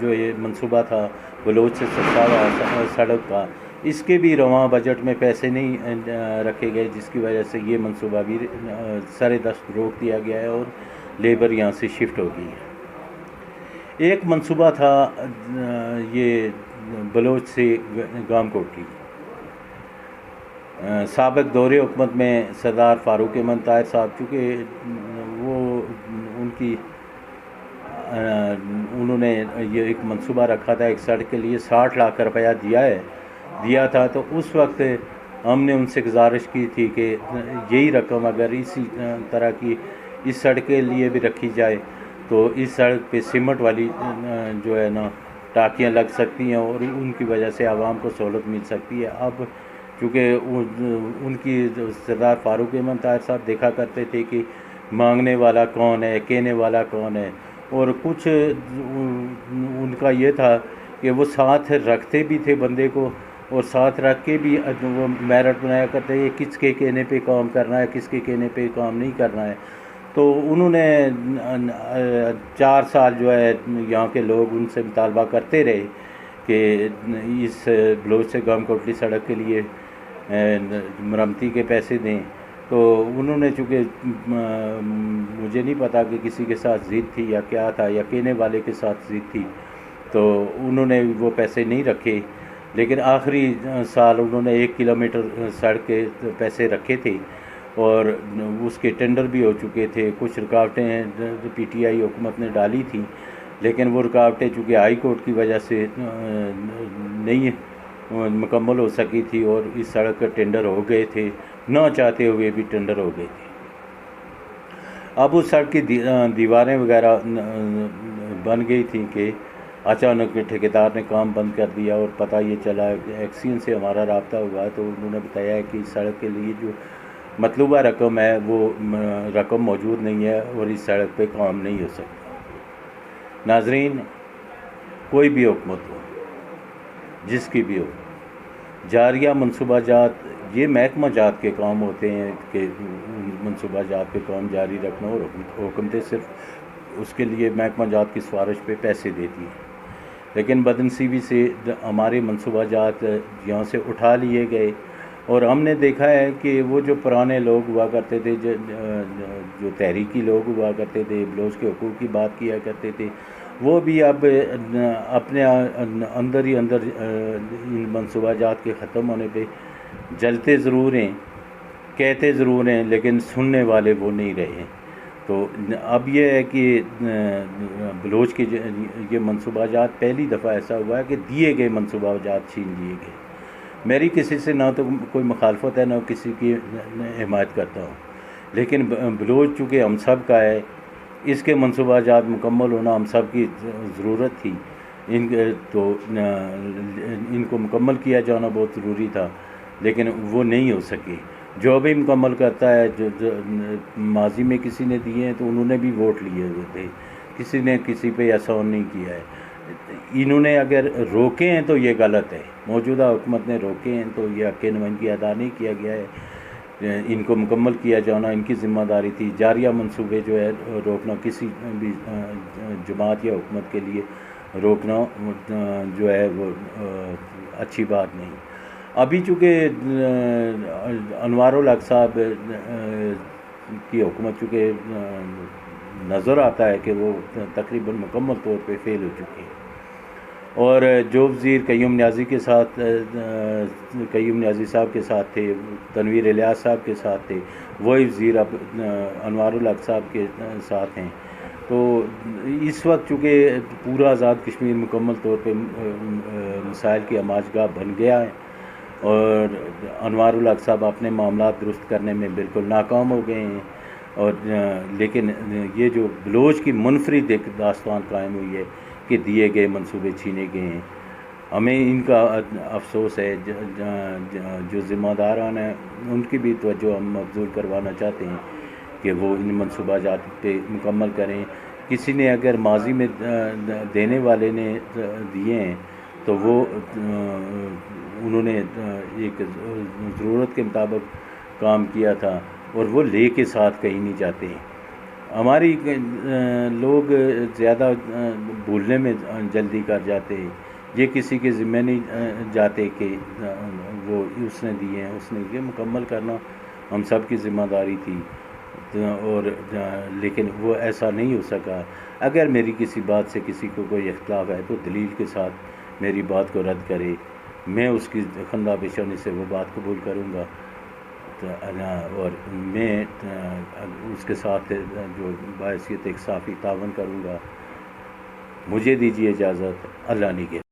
جو یہ منصوبہ تھا بلوچ سے سرساوا سڑک کا، اس کے بھی رواں بجٹ میں پیسے نہیں رکھے گئے، جس کی وجہ سے یہ منصوبہ بھی سر دست روک دیا گیا ہے اور لیبر یہاں سے شفٹ ہو گئی ہے۔ ایک منصوبہ تھا یہ بلوچ سے گام کوٹلی، سابق دور حکومت میں سردار فاروق احمد طاہر صاحب، چونکہ وہ انہوں نے یہ ایک منصوبہ رکھا تھا ایک سڑک کے لیے، 60 لاکھ روپیہ دیا تھا، تو اس وقت ہم نے ان سے گزارش کی تھی کہ یہی رقم اگر اسی طرح کی اس سڑک کے لیے بھی رکھی جائے تو اس سڑک پہ سیمنٹ والی جو ہے نا ٹاکیاں لگ سکتی ہیں اور ان کی وجہ سے عوام کو سہولت مل سکتی ہے۔ اب چونکہ ان کی سردار فاروق احمد طاہر صاحب دیکھا کرتے تھے کہ مانگنے والا کون ہے، کہنے والا کون ہے، اور کچھ ان کا یہ تھا کہ وہ ساتھ رکھتے بھی تھے بندے کو، اور ساتھ رکھ کے بھی وہ میرٹ بنایا کرتے ہیں کس کے کہنے پہ کام کرنا ہے، کس کے کہنے پہ کام نہیں کرنا ہے۔ تو انہوں نے 4 سال جو ہے یہاں کے لوگ ان سے مطالبہ کرتے رہے کہ اس بلوچ سے گام کوٹلی سڑک کے لیے مرمتی کے پیسے دیں، تو انہوں نے چونکہ مجھے نہیں پتا کہ کسی کے ساتھ ضد تھی یا کیا تھا یا کہنے والے کے ساتھ ضد تھی، تو انہوں نے وہ پیسے نہیں رکھے، لیکن آخری سال انہوں نے 1 کلومیٹر سڑک کے پیسے رکھے تھے اور اس کے ٹینڈر بھی ہو چکے تھے۔ کچھ رکاوٹیں پی ٹی آئی حکومت نے ڈالی تھیں، لیکن وہ رکاوٹیں چونکہ ہائی کورٹ کی وجہ سے نہیں مکمل ہو سکی تھی اور اس سڑک کا ٹینڈر ہو گئے تھے، نہ چاہتے ہوئے بھی ٹینڈر ہو گئے تھے۔ اب اس سڑک کی دیواریں وغیرہ بن گئی تھیں کہ اچانک ٹھیکیدار نے کام بند کر دیا، اور پتہ یہ چلا ایکسین سے ہمارا رابطہ ہوا تو انہوں نے بتایا ہے کہ اس سڑک کے لیے جو مطلوبہ رقم ہے وہ رقم موجود نہیں ہے اور اس سڑک پہ کام نہیں ہو سکتا۔ ناظرین، کوئی بھی حکومت ہو، جس کی بھی ہو، جاریہ منصوبہ جات یہ محکمہ جات کے کام ہوتے ہیں کہ منصوبہ جات پہ کام جاری رکھنا، اور حکومتیں صرف اس کے لیے محکمہ جات کی سفارش پہ پیسے دیتی ہیں، لیکن بدنصیبی سے ہمارے منصوبہ جات یہاں سے اٹھا لیے گئے، اور ہم نے دیکھا ہے کہ وہ جو پرانے لوگ ہوا کرتے تھے، جو تحریکی لوگ ہوا کرتے تھے، بلوچ کے حقوق کی بات کیا کرتے تھے، وہ بھی اب اپنے اندر ہی اندر ان منصوبہ جات کے ختم ہونے پہ جلتے ضرور ہیں، کہتے ضرور ہیں، لیکن سننے والے وہ نہیں رہے ہیں۔ تو اب یہ ہے کہ بلوچ کے یہ منصوبہ جات پہلی دفعہ ایسا ہوا ہے کہ دیے گئے منصوبہ جات چھین لیے گئے۔ میری کسی سے نہ تو کوئی مخالفت ہے، نہ کسی کی حمایت کرتا ہوں، لیکن بلوچ چونکہ ہم سب کا ہے، اس کے منصوبہ جات مکمل ہونا ہم سب کی ضرورت تھی، تو ان کو مکمل کیا جانا بہت ضروری تھا، لیکن وہ نہیں ہو سکے۔ جو بھی مکمل کرتا ہے، جو ماضی میں کسی نے دیے ہیں تو انہوں نے بھی ووٹ لیے ہوئے تھے، کسی نے کسی پہ احسان نہیں کیا ہے۔ انہوں نے اگر روکے ہیں تو یہ غلط ہے، موجودہ حکومت نے روکے ہیں تو یہ حق نمائندگی ادا نہیں کیا گیا ہے، ان کو مکمل کیا جانا ان کی ذمہ داری تھی۔ جاریہ منصوبے جو ہے روکنا کسی بھی جماعت یا حکومت کے لیے روکنا جو ہے وہ اچھی بات نہیں۔ ابھی چونکہ انوار الحق صاحب کی حکومت چونکہ نظر آتا ہے کہ وہ تقریباً مکمل طور پہ فیل ہو چکی ہے، اور جو وزیر قیوم نیازی صاحب کے ساتھ تھے، تنویر الیاس صاحب کے ساتھ تھے، وہی وزیر اب انوار الحق صاحب کے ساتھ ہیں۔ تو اس وقت چونکہ پورا آزاد کشمیر مکمل طور پہ مسائل کی آماجگاہ بن گیا ہے، اور انوار الحق صاحب اپنے معاملات درست کرنے میں بالکل ناکام ہو گئے ہیں، اور لیکن یہ جو بلوچ کی منفرد ایک داستان قائم ہوئی ہے کہ دیے گئے منصوبے چھینے گئے ہیں، ہمیں ان کا افسوس ہے۔ جو ذمہ داران ہیں ان کی بھی توجہ ہم مبذول کروانا چاہتے ہیں کہ وہ ان منصوبہ جات پہ مکمل کریں۔ کسی نے اگر ماضی میں دینے والے نے دیے ہیں تو وہ انہوں نے ایک ضرورت کے مطابق کام کیا تھا، اور وہ لے کے ساتھ کہیں نہیں جاتے ہیں۔ ہماری لوگ زیادہ بھولنے میں جلدی کر جاتے، یہ کسی کے ذمہ نہیں جاتے کہ وہ اس نے دیے ہیں، اس نے یہ مکمل کرنا ہم سب کی ذمہ داری تھی، اور لیکن وہ ایسا نہیں ہو سکا۔ اگر میری کسی بات سے کسی کو کوئی اختلاف ہے تو دلیل کے ساتھ میری بات کو رد کرے، میں اس کی خندہ پیشانی سے وہ بات قبول کروں گا، اور میں اس کے ساتھ جو باعثیت ایک صافی تعاون کروں گا۔ مجھے دیجیے اجازت، اللہ نگہبان۔